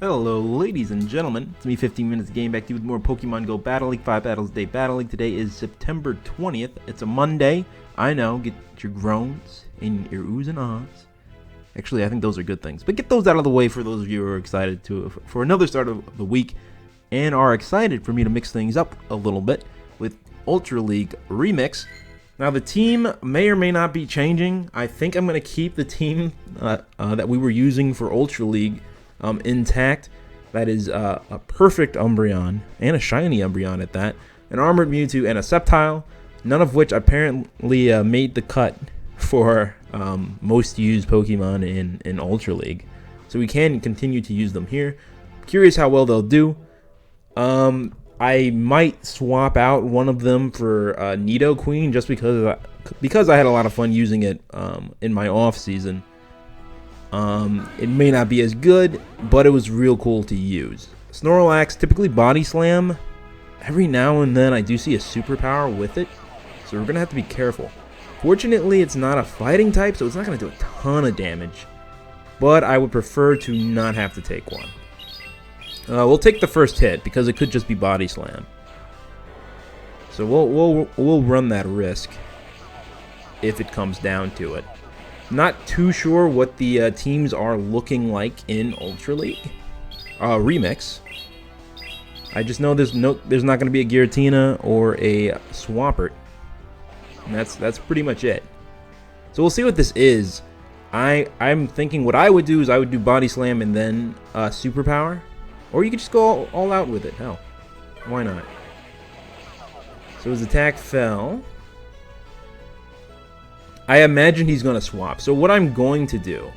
Hello, ladies and gentlemen. It's me, 15 Minutes Game, back to you with more Pokemon Go Battle League, 5 Battles a Day Battle League. Today is September 20th. It's a Monday. I know, get your groans and your oohs and ahs. Actually, I think those are good things. But get those out of the way for those of you who are excited for another start of the week and are excited for me to mix things up a little bit with Ultra League Remix. Now, the team may or may not be changing. I think I'm going to keep the team that we were using for Ultra League intact. That is a perfect Umbreon and a shiny Umbreon at that, an Armored Mewtwo and a Sceptile, none of which apparently made the cut for most used Pokemon in Ultra League. So we can continue to use them here. Curious how well they'll do. I might swap out one of them for Nidoqueen just because I had a lot of fun using it in my off season. It may not be as good, but it was real cool to use. Snorlax, typically Body Slam. Every now and then I do see a superpower with it, so we're going to have to be careful. Fortunately, it's not a fighting type, so it's not going to do a ton of damage, but I would prefer to not have to take one. We'll take the first hit, because it could just be Body Slam. So we'll run that risk if it comes down to it. Not too sure what the teams are looking like in Ultra League Remix. I just know there's not going to be a Giratina or a Swampert, and that's pretty much it. So we'll see what this is. I'm thinking what I would do is I would do Body Slam and then Superpower, or you could just go all out with it. Hell, why not? So his attack fell. I imagine he's going to swap. So what I'm going to do,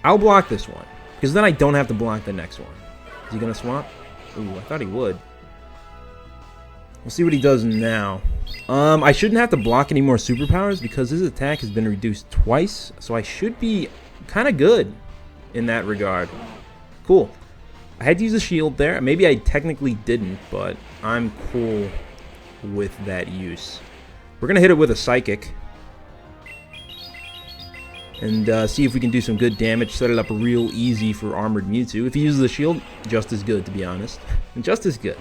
I'll block this one, because then I don't have to block the next one. Is he going to swap? Ooh, I thought he would. We'll see what he does now. I shouldn't have to block any more superpowers because his attack has been reduced twice, so I should be kind of good in that regard. Cool. I had to use a shield there. Maybe I technically didn't, but I'm cool with that use. We're going to hit it with a Psychic and see if we can do some good damage, set it up real easy for Armored Mewtwo. If he uses the shield, just as good, to be honest. Just as good.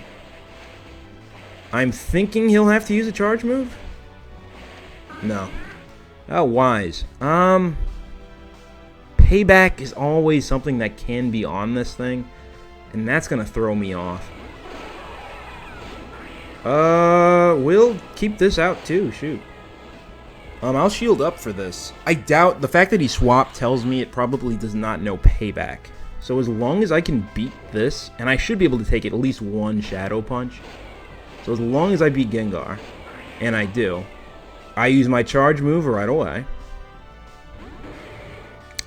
I'm thinking he'll have to use a charge move? No. Oh, wise. Payback is always something that can be on this thing, and that's going to throw me off. We'll keep this out too, shoot. I'll shield up for this. I doubt, the fact that he swapped tells me it probably does not know payback. So as long as I can beat this, and I should be able to take at least one Shadow Punch. So as long as I beat Gengar, and I do, I use my charge move right away.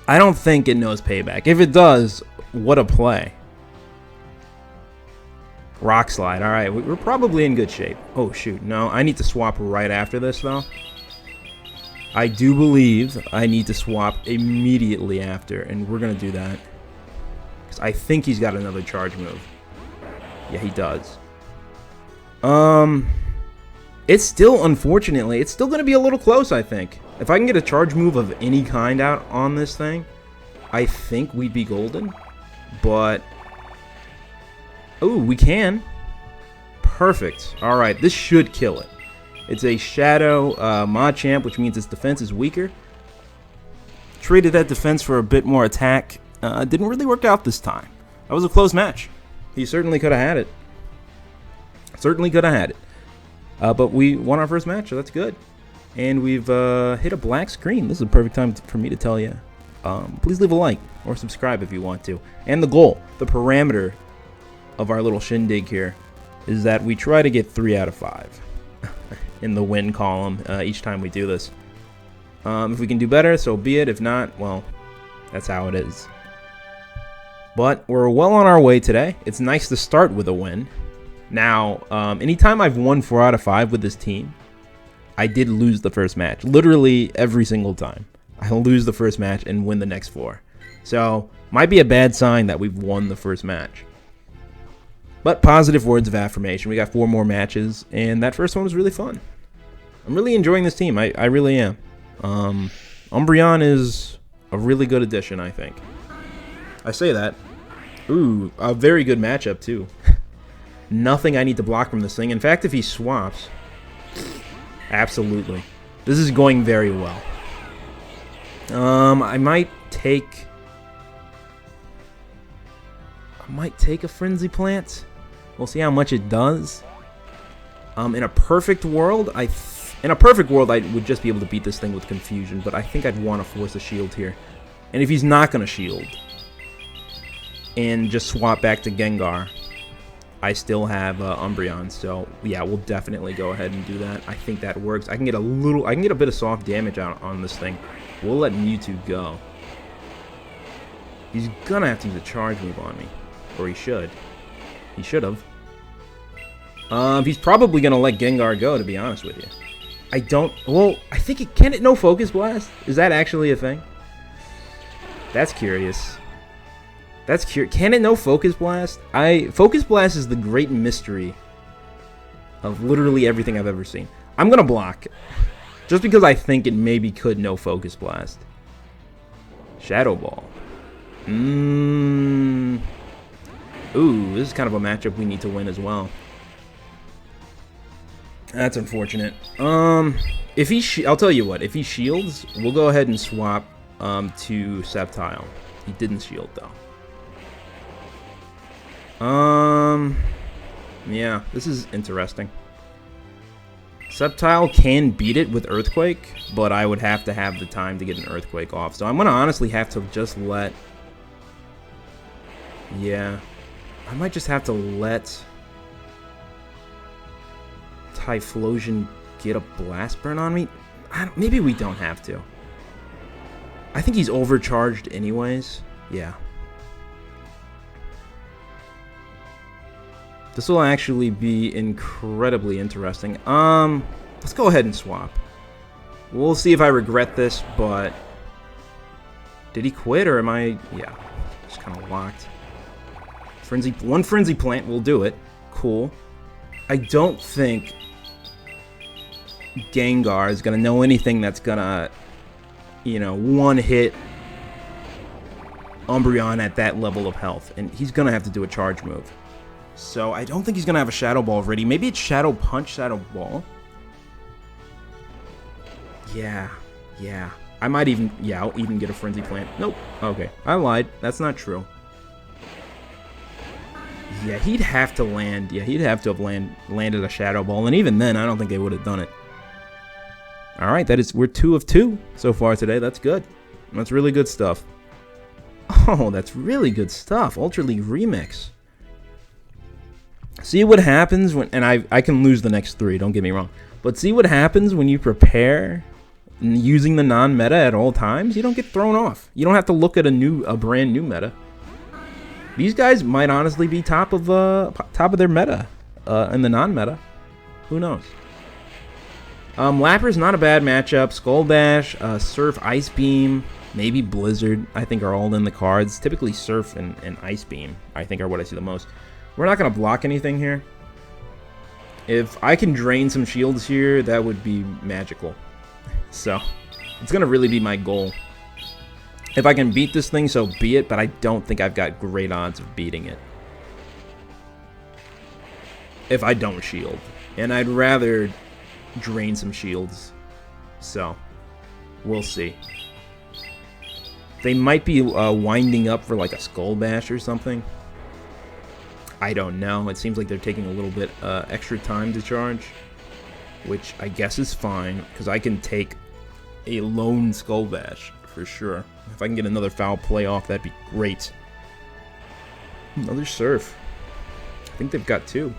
I don't think it knows payback. If it does, what a play. Rock Slide, alright, we're probably in good shape. Oh shoot, no, I need to swap right after this though. I do believe I need to swap immediately after, and we're going to do that. Because I think he's got another charge move. Yeah, he does. It's still, unfortunately, it's still going to be a little close, I think. If I can get a charge move of any kind out on this thing, I think we'd be golden. But, oh, we can. Perfect. Alright, this should kill it. It's a Shadow Machamp, which means its defense is weaker. Traded that defense for a bit more attack. Didn't really work out this time. That was a close match. He certainly could have had it. Certainly could have had it. But we won our first match, so that's good. And we've hit a black screen. This is a perfect time for me to tell you. Please leave a like or subscribe if you want to. And the goal, the parameter of our little shindig here, is that we try to get 3 out of 5. In the win column each time we do this. If we can do better, so be it. If not, well, that's how it is. But we're well on our way today. It's nice to start with a win. Now, anytime I've won 4 out of 5 with this team, I did lose the first match. Literally every single time. I'll lose the first match and win the next 4. So, might be a bad sign that we've won the first match. But positive words of affirmation. We got 4 more matches, and that first one was really fun. I'm really enjoying this team. I really am. Umbreon is a really good addition, I think. I say that. Ooh, a very good matchup, too. Nothing I need to block from this thing. In fact, if he swaps... Absolutely. This is going very well. I might take a Frenzy Plant. We'll see how much it does. In a perfect world, I would just be able to beat this thing with Confusion, but I think I'd want to force a shield here. And if he's not going to shield and just swap back to Gengar, I still have Umbreon, so yeah, we'll definitely go ahead and do that. I think that works. I can get a bit of soft damage on this thing. We'll let Mewtwo go. He's gonna have to use a charge move on me, or he should. He should have. He's probably gonna let Gengar go, to be honest with you. Well, I think can it no Focus Blast? Is that actually a thing? That's curious. Can it no Focus Blast? Focus Blast is the great mystery of literally everything I've ever seen. I'm gonna block, just because I think it maybe could no Focus Blast. Shadow Ball. Ooh, this is kind of a matchup we need to win as well. That's unfortunate. If he I'll tell you what. If he shields, we'll go ahead and swap to Sceptile. He didn't shield though. Yeah, this is interesting. Sceptile can beat it with Earthquake, but I would have to have the time to get an Earthquake off. So I'm gonna honestly have to just let... Yeah. I might just have to let Typhlosion get a Blast Burn on me. Maybe we don't have to. I think he's overcharged anyways. Yeah. This will actually be incredibly interesting. Let's go ahead and swap. We'll see if I regret this, but... Did he quit, or am I... Yeah, just kind of locked. One Frenzy Plant will do it. Cool. I don't think Gengar is going to know anything that's going to, you know, one-hit Umbreon at that level of health. And he's going to have to do a charge move. So I don't think he's going to have a Shadow Ball ready. Maybe it's Shadow Punch, Shadow Ball. Yeah. I might even, I'll even get a Frenzy Plant. Nope. Okay, I lied. That's not true. Yeah, he'd have to land. Yeah, he'd have to have landed a Shadow Ball. And even then, I don't think they would have done it. Alright, we're 2 of 2 so far today. That's good. That's really good stuff. Oh, that's really good stuff. Ultra League Remix. See what happens when... And I can lose the next 3, don't get me wrong. But see what happens when you prepare using the non-meta at all times? You don't get thrown off. You don't have to look at a brand new meta. These guys might honestly be top of their meta in the non-meta. Who knows? Lapras, not a bad matchup. Skull Dash, Surf, Ice Beam, maybe Blizzard, I think are all in the cards. Typically Surf and Ice Beam, I think, are what I see the most. We're not going to block anything here. If I can drain some shields here, that would be magical. So, it's going to really be my goal. If I can beat this thing, so be it, but I don't think I've got great odds of beating it. If I don't shield. And I'd rather drain some shields. So, we'll see. They might be winding up for like a Skull Bash or something. I don't know. It seems like they're taking a little bit extra time to charge, which I guess is fine, because I can take a lone Skull Bash for sure. If I can get another foul play off, that'd be great. Another Surf. I think they've got 2.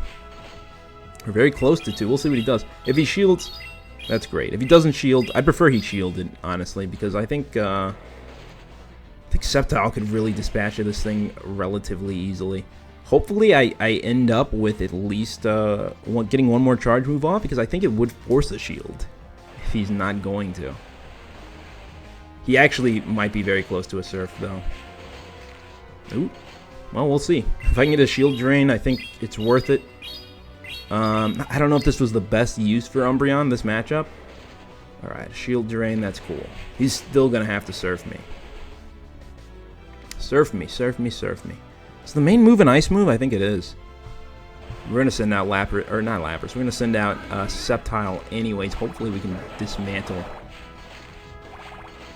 We're very close to 2. We'll see what he does. If he shields, that's great. If he doesn't shield, I'd prefer he shielded, honestly, because I think Sceptile could really dispatch of this thing relatively easily. Hopefully I end up with at least getting one more charge move off, because I think it would force a shield if he's not going to. He actually might be very close to a Surf, though. Ooh. Well, we'll see. If I can get a shield drain, I think it's worth it. I don't know if this was the best use for Umbreon, this matchup. Alright, shield drain, that's cool. He's still going to have to Surf me. Surf me, surf me, surf me. Is the main move an ice move? I think it is. We're going to send out Lapras, or not Lapras, we're going to send out Sceptile anyways. Hopefully we can dismantle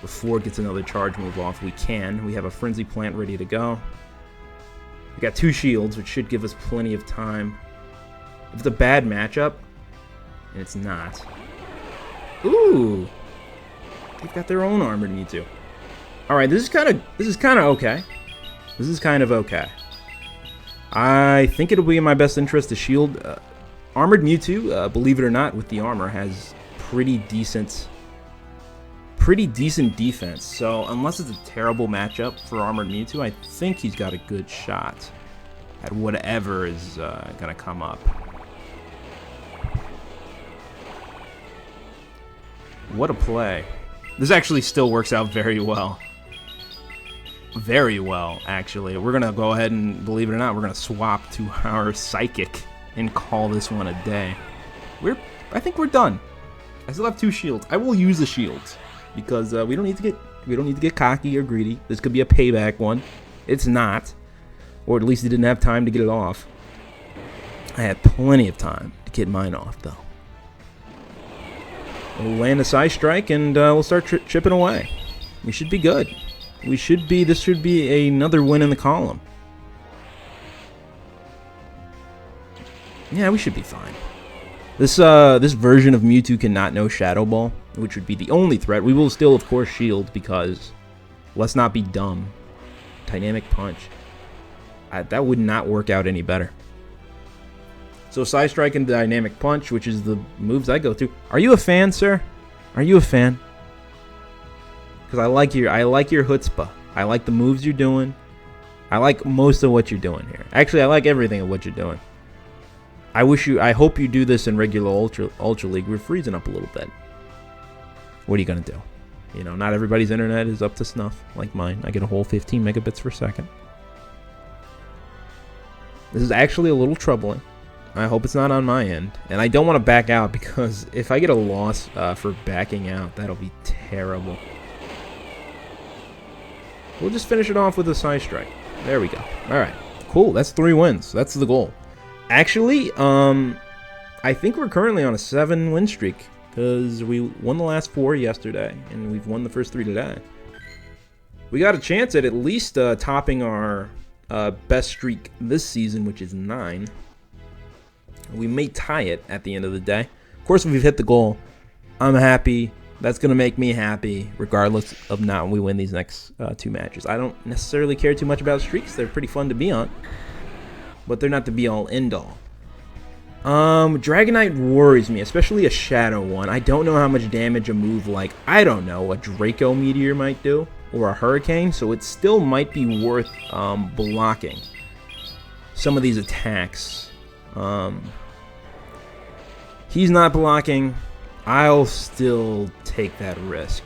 before it gets another charge move off. We can. We have a Frenzy Plant ready to go. We got 2 shields, which should give us plenty of time. If it's a bad matchup, and it's not. Ooh! They've got their own Armored Mewtwo. Alright, this is kind of okay. This is kind of okay. I think it'll be in my best interest to shield. Armored Mewtwo, believe it or not, with the armor, has pretty decent defense. So unless it's a terrible matchup for Armored Mewtwo, I think he's got a good shot at whatever is gonna come up. What a play! This actually still works out very well. Very well, actually. We're gonna go ahead and, believe it or not, we're gonna swap to our Psychic and call this one a day. I think we're done. I still have 2 shields. I will use the shields because we don't need to get cocky or greedy. This could be a payback one. It's not, or at least he didn't have time to get it off. I had plenty of time to get mine off, though. We'll land a Psy Strike and we'll start chipping away. We should be good. This should be another win in the column. Yeah, we should be fine. This version of Mewtwo cannot know Shadow Ball, which would be the only threat. We will still, of course, shield because let's not be dumb. Dynamic Punch. That would not work out any better. So Psy Strike and Dynamic Punch, which is the moves I go through. Are you a fan, sir? Are you a fan? Because I like your chutzpah. I like the moves you're doing. I like most of what you're doing here. Actually, I like everything of what you're doing. I hope you do this in regular Ultra League. We're freezing up a little bit. What are you gonna do? You know, not everybody's internet is up to snuff like mine. I get a whole 15 megabits per second. This is actually a little troubling. I hope it's not on my end. And I don't want to back out because if I get a loss for backing out, that'll be terrible. We'll just finish it off with a Psy Strike. There we go. Alright. Cool. That's 3 wins. That's the goal. Actually, I think we're currently on a 7-win streak because we won the last 4 yesterday and we've won the first 3 today. We got a chance at least topping our best streak this season, which is 9. We may tie it at the end of the day. Of course, if we've hit the goal, I'm happy. That's going to make me happy, regardless of not we win these next 2 matches. I don't necessarily care too much about streaks. They're pretty fun to be on, but they're not the be-all, end-all. Dragonite worries me, especially a Shadow one. I don't know how much damage a move like, I don't know, a Draco Meteor might do, or a Hurricane, so it still might be worth blocking some of these attacks. He's not blocking. I'll still take that risk.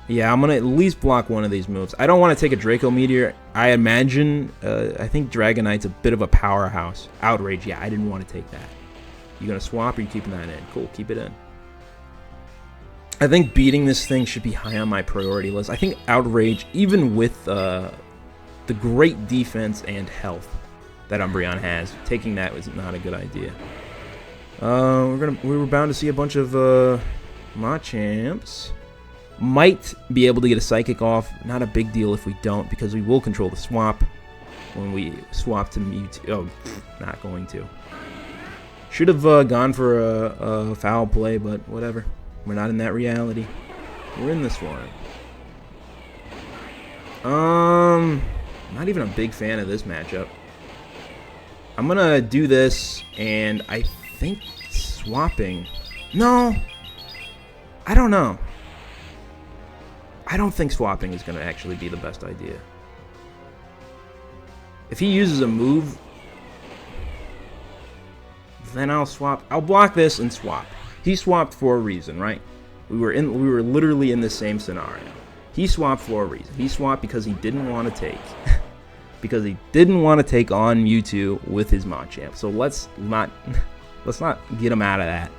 Yeah, I'm going to at least block one of these moves. I don't want to take a Draco Meteor. I imagine, I think Dragonite's a bit of a powerhouse. Outrage, yeah, I didn't want to take that. You going to swap or you keeping that in? Cool, keep it in. I think beating this thing should be high on my priority list. I think Outrage, even with the great defense and health that Umbreon has, taking that was not a good idea. We were bound to see a bunch of Machamps. Might be able to get a Psychic off. Not a big deal if we don't, because we will control the swap when we swap to Mewtwo. Oh, not going to. Should have gone for a foul play, but whatever. We're not in that reality. We're in this one. Not even a big fan of this matchup. I'm gonna do this, and I think swapping. No, I don't know. I don't think swapping is going to actually be the best idea. If he uses a move, then I'll swap. I'll block this and swap. He swapped for a reason, right? We were literally in the same scenario. He swapped for a reason. He swapped because he didn't want to take because he didn't want to take on Mewtwo with his Machamp. So let's not get him out of that.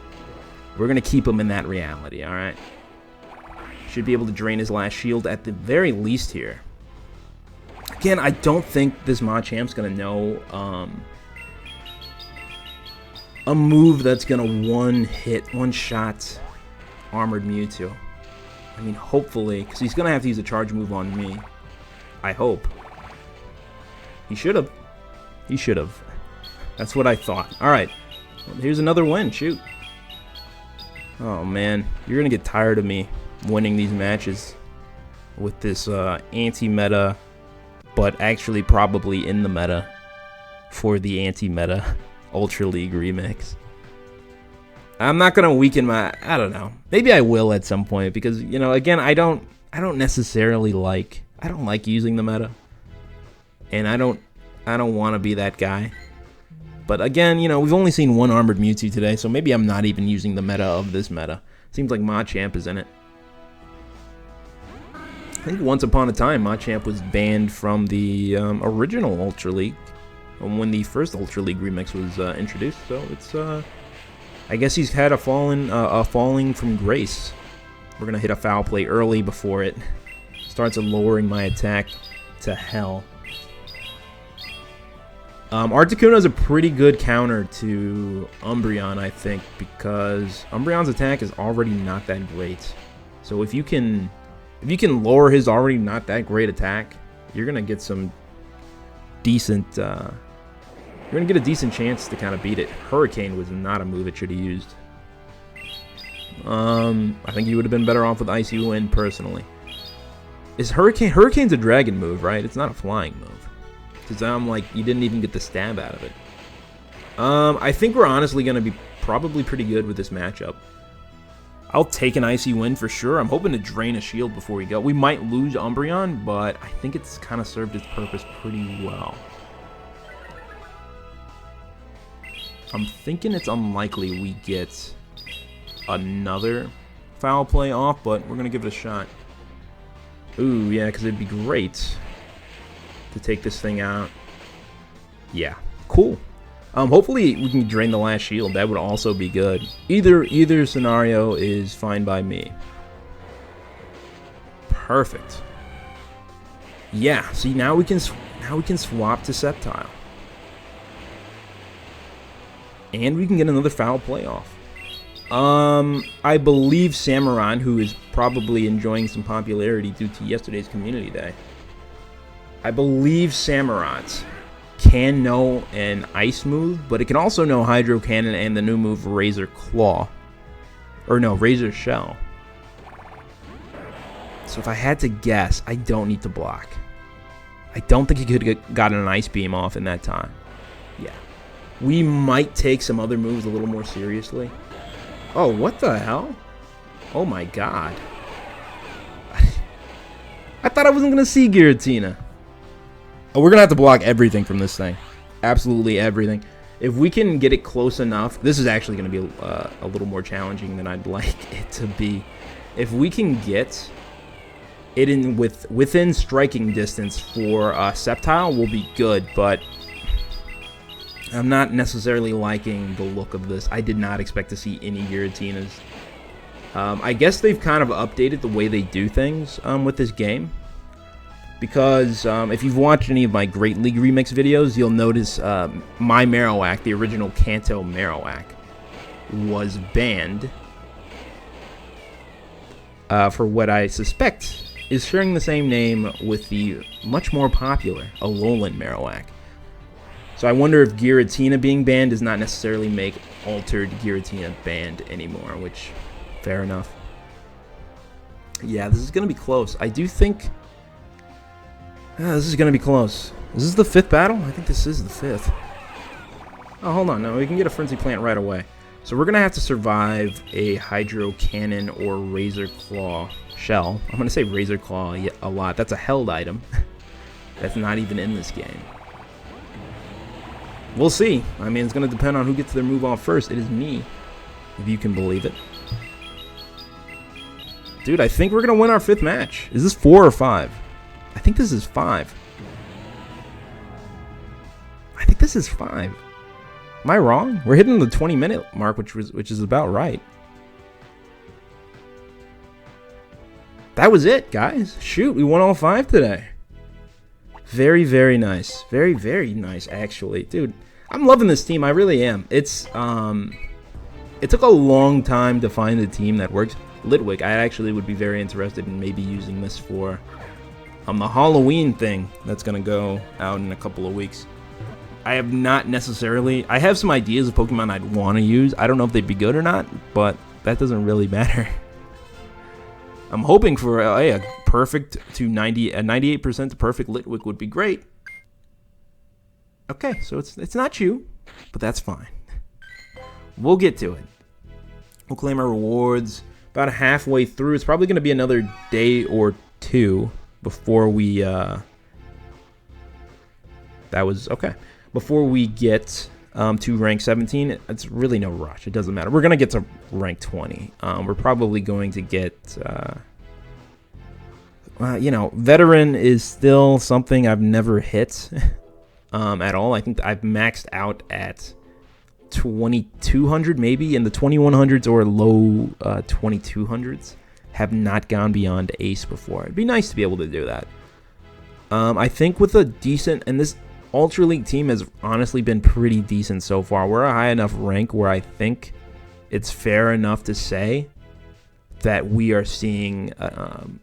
We're going to keep him in that reality, all right? Should be able to drain his last shield at the very least here. Again, I don't think this Machamp's going to know a move that's going to one-shot Armored Mewtwo. I mean, hopefully, because he's going to have to use a charge move on me. I hope. He should have. He should have. That's what I thought. Alright. Well, here's another win. Shoot. Oh, man. You're going to get tired of me winning these matches with this anti-meta, but actually probably in the meta for the anti-meta Ultra League remix. I'm not going to weaken my... I don't know. Maybe I will at some point because, you know, again, I don't necessarily like... I don't like using the meta. And I don't want to be that guy. But again, you know, we've only seen one Armored Mewtwo today, so maybe I'm not even using the meta of this meta. Seems like Machamp is in it. I think once upon a time, Machamp was banned from the original Ultra League when the first Ultra League remix was introduced. So it's, I guess he's had a falling from grace. We're gonna hit a foul play early before it starts lowering my attack to hell. Articuno is a pretty good counter to Umbreon, I think, because Umbreon's attack is already not that great. So if you can lower his already not that great attack, you're gonna get some decent. You're gonna get a decent chance to kind of beat it. Hurricane was not a move it should have used. I think you would have been better off with Icy Wind personally. Is Hurricane's a dragon move, right? It's not a flying move. Because I'm like, you didn't even get the stab out of it. I think we're honestly going to be probably pretty good with this matchup. I'll take an Icy Wind for sure. I'm hoping to drain a shield before we go. We might lose Umbreon, but I think it's kind of served its purpose pretty well. I'm thinking it's unlikely we get another foul play off, but we're going to give it a shot. Ooh, yeah, because it'd be great to take this thing out. Yeah, cool. Hopefully we can drain the last shield. That would also be good. Either scenario is fine by me. Perfect. Yeah. See, now we can swap to Sceptile, and we can get another foul play off. I believe Samurott, who is probably enjoying some popularity due to yesterday's community day. I believe Samurott can know an ice move, but it can also know Hydro Cannon and the new move Razor Claw. Or no, Razor Shell. So if I had to guess, I don't need to block. I don't think he could have gotten an Ice Beam off in that time. Yeah. We might take some other moves a little more seriously. Oh, what the hell? Oh my god. I thought I wasn't going to see Giratina. Oh, we're going to have to block everything from this thing. Absolutely everything. If we can get it close enough, this is actually going to be a little more challenging than I'd like it to be. If we can get it in within striking distance for Sceptile, we'll be good, but I'm not necessarily liking the look of this. I did not expect to see any Giratinas. I guess they've kind of updated the way they do things with this game. Because if you've watched any of my Great League Remix videos, you'll notice my Marowak, the original Kanto Marowak, was banned for what I suspect is sharing the same name with the much more popular Alolan Marowak. So I wonder if Giratina being banned does not necessarily make Altered Giratina banned anymore, which, fair enough. Yeah, this is going to be close. I do think... this is going to be close. Is this the 5th battle? I think this is the 5th. Oh, hold on. No, we can get a Frenzy Plant right away. So we're going to have to survive a Hydro Cannon or Razor Claw shell. I'm going to say Razor Claw a lot. That's a held item. That's not even in this game. We'll see. I mean, it's going to depend on who gets their move off first. It is me, if you can believe it. Dude, I think we're going to win our 5th match. Is this 4 or 5? I think this is 5. I think this is 5. Am I wrong? We're hitting the 20-minute mark, which is about right. That was it, guys. Shoot, we won all 5 today. Very, very nice. Very, very nice, actually. Dude, I'm loving this team. I really am. It's, it took a long time to find a team that works. Litwick, I actually would be very interested in maybe using this for the Halloween thing that's going to go out in a couple of weeks. I have not necessarily... I have some ideas of Pokemon I'd want to use. I don't know if they'd be good or not, but that doesn't really matter. I'm hoping for a perfect to 98% to perfect Litwick would be great. Okay, so it's not you, but that's fine. We'll get to it. We'll claim our rewards about halfway through. It's probably going to be another day or two before we before we get to rank 17. It's really no rush. It doesn't matter. We're going to get to rank 20. We're probably going to get veteran is still something I've never hit at all. I think I've maxed out at 2200 maybe, and the 2100s or low 2200s have not gone beyond ace before. It'd be nice to be able to do that. I think with a decent, and this Ultra League team has honestly been pretty decent so far. We're a high enough rank where I think it's fair enough to say that we are seeing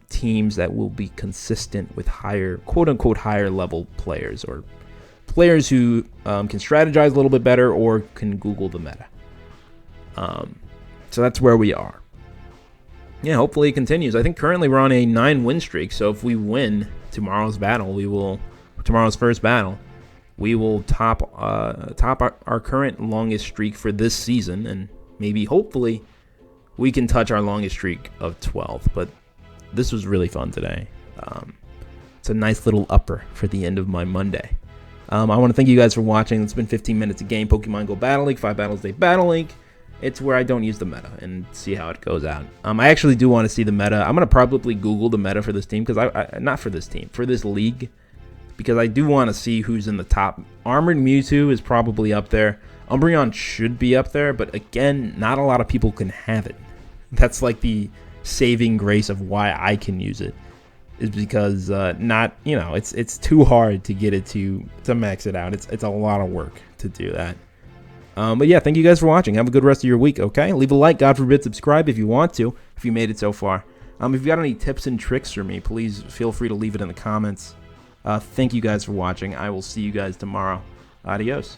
teams that will be consistent with higher, quote-unquote, higher level players, or players who can strategize a little bit better or can Google the meta. So that's where we are. Yeah, hopefully it continues. I think currently we're on a 9-win streak, so if we win tomorrow's first battle, we will top our current longest streak for this season, and maybe, hopefully, we can touch our longest streak of 12. But this was really fun today. It's a nice little upper for the end of my Monday. I want to thank you guys for watching. It's been 15 minutes of game Pokemon Go Battle League, 5 battles a day Battle League. It's where I don't use the meta and see how it goes out. I actually do want to see the meta. I'm going to probably Google the meta for this team, because not for this team, for this league, because I do want to see who's in the top. Armored Mewtwo is probably up there. Umbreon should be up there, but again, not a lot of people can have it. That's like the saving grace of why I can use it, is because it's too hard to get it to max it out. It's a lot of work to do that. But yeah, thank you guys for watching. Have a good rest of your week, okay? Leave a like, God forbid, subscribe if you want to, if you made it so far. If you've got any tips and tricks for me, please feel free to leave it in the comments. Thank you guys for watching. I will see you guys tomorrow. Adios.